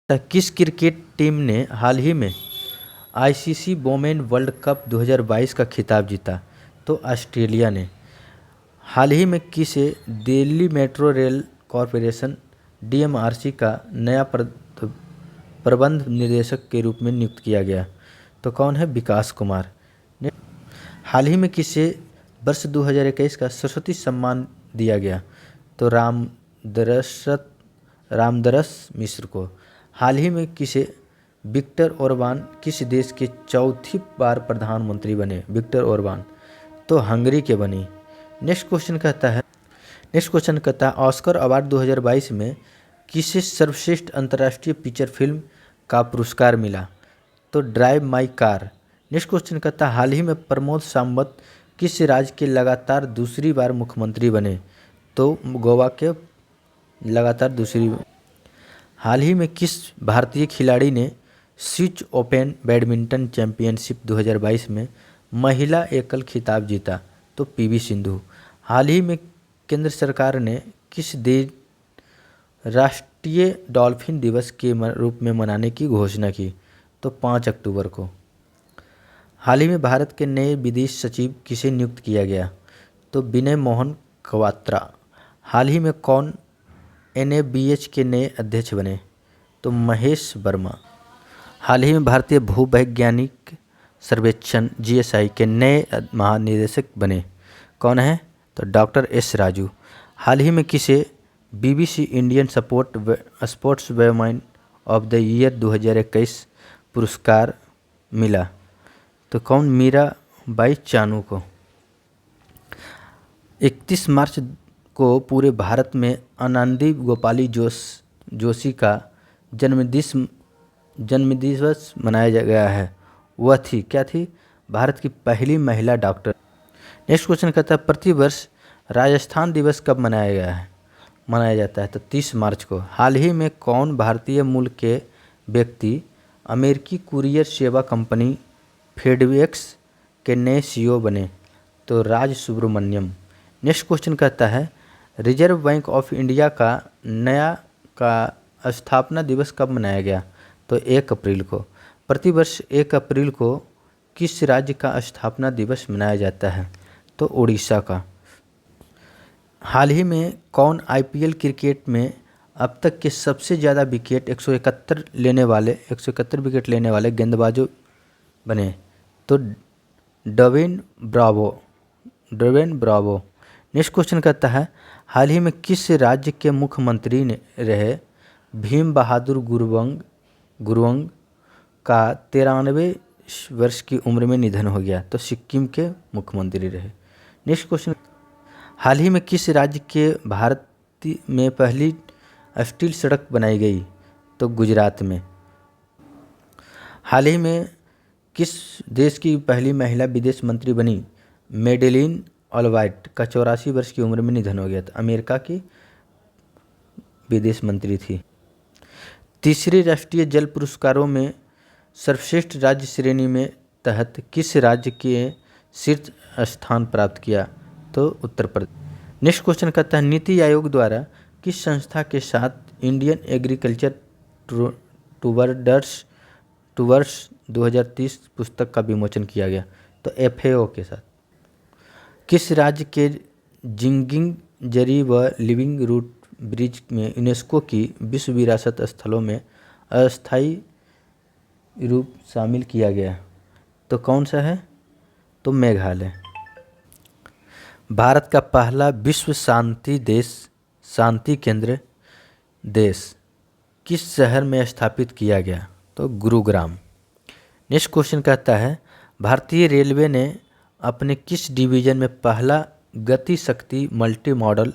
किस cricket team ने हाल ही में आईसीसी वोमेन वर्ल्ड कप 2022 का खिताब जीता? तो ऑस्ट्रेलिया ने। हाल ही में किसे Delhi metro rail corporation DMRC का नया प्रबंध निदेशक के रूप में नियुक्त किया गया? तो कौन है? विकास कुमार। हाल ही में किसे वर्ष 2021 का सरस्वती सम्मान दिया गया? तो रामदरस मिश्र को। हाल ही में किसे विक्टर ओरबान किस देश के चौथी बार प्रधानमंत्री बने? विक्टर ओरबान तो हंगरी के बनी। नेक्स्ट क्वेश्चन कहता है ऑस्कर अवार्ड 2022 में किसे सर्वश्रेष्ठ अंतर्राष्ट्रीय फीचर फिल्म का पुरस्कार मिला? तो drive my car. Next question कहता है हाल ही में प्रमोद सावंत किस राज्य के लगातार दूसरी बार मुख्यमंत्री बने? तो गोवा के लगातार दूसरी। हाल ही में किस भारतीय खिलाड़ी ने स्विस ओपन बैडमिंटन चैंपियनशिप 2022 में महिला एकल खिताब जीता? तो पीवी सिंधु। हाल ही में केंद्र सरकार ने किस दिन राष्ट्रीय डॉल्फिन दिवस के रूप में मनाने की घोषणा की? तो 5 अक्टूबर को। हाल ही में भारत के नए विदेश सचिव किसे नियुक्त किया गया? तो विनय मोहन क्वात्रा। हाल ही में कौन एनएबीएच के नए अध्यक्ष बने? तो महेश वर्मा। हाल ही में भारतीय भूवैज्ञानिक सर्वेक्षण जीएसआई के नए महानिदेशक बने? कौन है? तो डॉक्टर एस राजू। हाल ही में किसे BBC Indian sports women of the year 2021 पुरस्कार मिला? तो कौन? मीराबाई चानू को। 31 मार्च को पूरे भारत में आनंदी गोपाली जोशी का जन्मदिवस मनाया गया है। वह थी क्या थी? भारत की पहली महिला डॉक्टर। नेक्स्ट क्वेश्चन कहता है प्रतिवर्ष राजस्थान दिवस कब मनाया जाता है? तो 30 मार्च को। हाल ही में कौन भारतीय मूल के व्यक्ति अमेरिकी कुरियर सेवा कंपनी फेडएक्स के नए सीईओ बने? तो राज सुब्रमण्यम। नेक्स्ट क्वेश्चन कहता है रिजर्व बैंक ऑफ इंडिया का स्थापना दिवस कब मनाया गया? तो 1 अप्रैल को। प्रतिवर्ष 1 अप्रैल को किस राज्य का स्थापना दिवस मनाया जाता है? तो उड़ीसा का। हाल ही में कौन आईपीएल क्रिकेट में अब तक के सबसे ज़्यादा विकेट 171 विकेट लेने वाले गेंदबाजों बने? तो ड्वेन ब्रावो। नेक्स्ट क्वेश्चन कहता है हाल ही में किस राज्य के मुख्यमंत्री रहे भीम बहादुर गुरुंग का 93 वर्ष की उम्र में निधन हो गया? तो सिक्किम के मुख्यमंत्री रहे। नेक्स्ट क्वेश्चन हाल ही में किस राज्य के भारत में पहली स्टील सड़क बनाई गई? तो गुजरात में। हाल ही में किस देश की पहली महिला विदेश मंत्री बनी? मेडेलिन ऑलब्राइट का 84 वर्ष की उम्र में निधन हो गया था। अमेरिका की विदेश मंत्री थी। तीसरे राष्ट्रीय जल पुरस्कारों में सर्वश्रेष्ठ राज्य श्रेणी में तहत किस राज्य के शीर्ष स्थान प्राप्त किया? तो उत्तर प्रदेश। नेक्स्ट क्वेश्चन कहता है नीति आयोग द्वारा किस संस्था के साथ इंडियन एग्रीकल्चर टूवर्ड्स 2030 पुस्तक का विमोचन किया गया? तो एफएओ के साथ। किस राज्य के जिंगिंग जरी व लिविंग रूट ब्रिज में यूनेस्को की विश्व विरासत स्थलों में अस्थायी रूप शामिल किया गया? तो कौन सा है? तो मेघालय। भारत का पहला विश्व शांति केंद्र देश किस शहर में स्थापित किया गया? तो गुरुग्राम। नेक्स्ट क्वेश्चन कहता है भारतीय रेलवे ने अपने किस डिवीजन में पहला गति शक्ति multi modal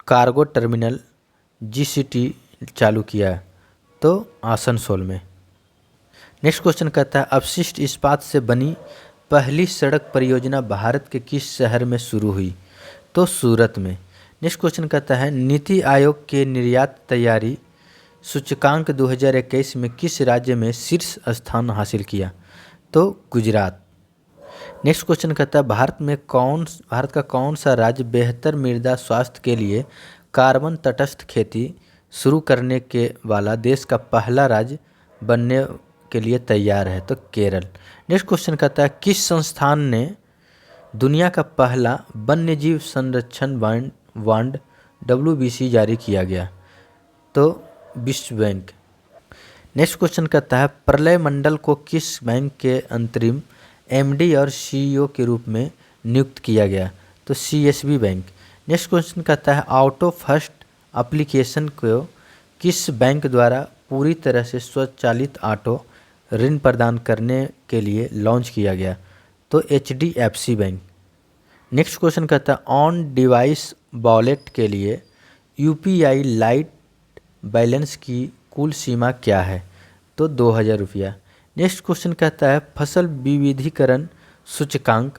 cargo terminal GCT चालू किया? तो आसनसोल में। नेक्स्ट क्वेश्चन कहता है अपशिष्ट इस्पात से बनी पहली सड़क परियोजना भारत के किस शहर में शुरू हुई? तो सूरत में। नेक्स्ट क्वेश्चन कहता है नीति आयोग के निर्यात तैयारी सूचकांक 2021 में किस राज्य में शीर्ष स्थान हासिल किया? तो गुजरात। नेक्स्ट क्वेश्चन कहता है भारत का कौन सा राज्य बेहतर मृदा स्वास्थ्य के लिए कार्बन तटस्थ खेती शुरू करने के वाला देश का पहला राज्य बनने के लिए तैयार है? तो केरल। नेक्स्ट क्वेश्चन कहता है किस संस्थान ने दुनिया का पहला वन्यजीव संरक्षण बांड WBC जारी किया गया? तो विश्व बैंक। नेक्स्ट क्वेश्चन कहता है प्रलय मंडल को किस बैंक के अंतरिम MD और CEO के रूप में नियुक्त किया गया? तो CSB बैंक। नेक्स्ट क्वेश्चन कहता है ऑटो फर्स्ट एप्लीकेशन को किस बैंक द्वारा पूरी तरह से स्वचालित ऑटो ऋण प्रदान करने के लिए लॉन्च किया गया? तो HDFC बैंक। नेक्स्ट क्वेश्चन कहता है ऑन डिवाइस वॉलेट के लिए UPI लाइट बैलेंस की कुल सीमा क्या है? तो 2000 रुपया। नेक्स्ट क्वेश्चन कहता है फसल विविधीकरण सूचकांक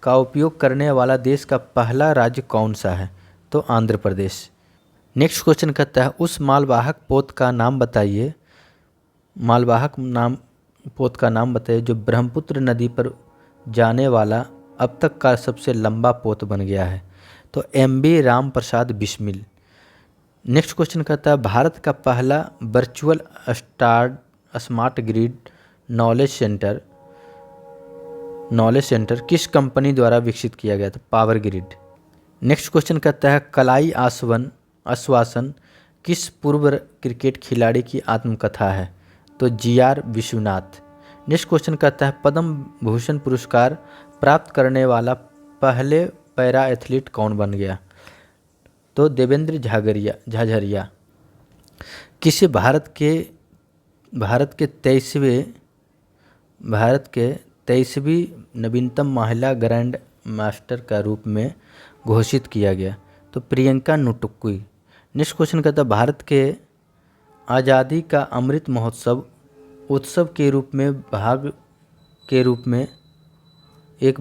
का उपयोग करने वाला देश का पहला राज्य कौन सा है? तो आंध्र प्रदेश। नेक्स्ट क्वेश्चन कहता है उस मालवाहक पोत का नाम बताइए पोत का नाम बताइए जो ब्रह्मपुत्र नदी पर जाने वाला अब तक का सबसे लंबा पोत बन गया है? तो MV Ram Prasad Bismil. Next question कहता है भारत का पहला virtual smart grid knowledge centre किस कंपनी द्वारा विकसित किया गया था? Power grid. नेक्स्ट क्वेश्चन कहता है कलाई आश्वासन किस पूर्व क्रिकेट खिलाड़ी की आत्मकथा है? तो GR विश्वनाथ। नेक्स्ट क्वेश्चन कहता है पद्म भूषण पुरस्कार प्राप्त करने वाला पहले पैरा एथलीट कौन बन गया? तो देवेंद्र झाझरिया। किसे भारत के 23वीं नवीनतम महिला ग्रैंड मास्टर का रूप में घोषित किया गया? तो प्रियंका नुटुक्की। नेक्स्ट क्वेश्चन कहता है भारत के आज़ादी का अमृत महोत्सव उत्सव के एक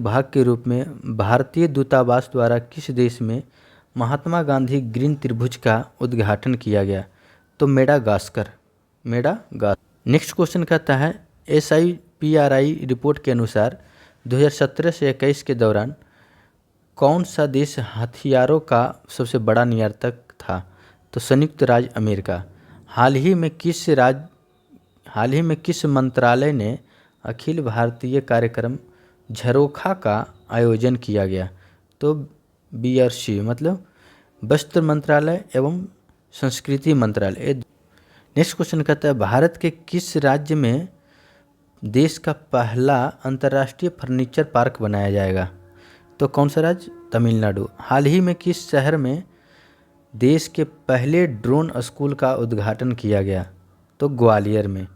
भाग के रूप में भारतीय दूतावास द्वारा किस देश में महात्मा गांधी ग्रीन त्रिभुज का उद्घाटन किया गया? तो मेडागास्कर। नेक्स्ट क्वेश्चन कहता है SIPRI रिपोर्ट के अनुसार 2017 से 21 के दौरान कौन सा देश हथियारों का सबसे बड़ा निर्यातक था? तो संयुक्त राज्य अमेरिका। हाल ही में किस मंत्रालय ने अखिल भारतीय कार्यक्रम झरोखा का आयोजन किया गया? तो BRC मतलब वस्त्र मंत्रालय एवं संस्कृति मंत्रालय। नेक्स्ट क्वेश्चन कहता है भारत के किस राज्य में देश का पहला अंतर्राष्ट्रीय फर्नीचर पार्क बनाया जाएगा? तो कौन सा राज्य? तमिलनाडु। हाल ही में किस शहर में देश के पहले ड्रोन स्कूल का उद्घाटन किया गया? तो ग्वालियर में।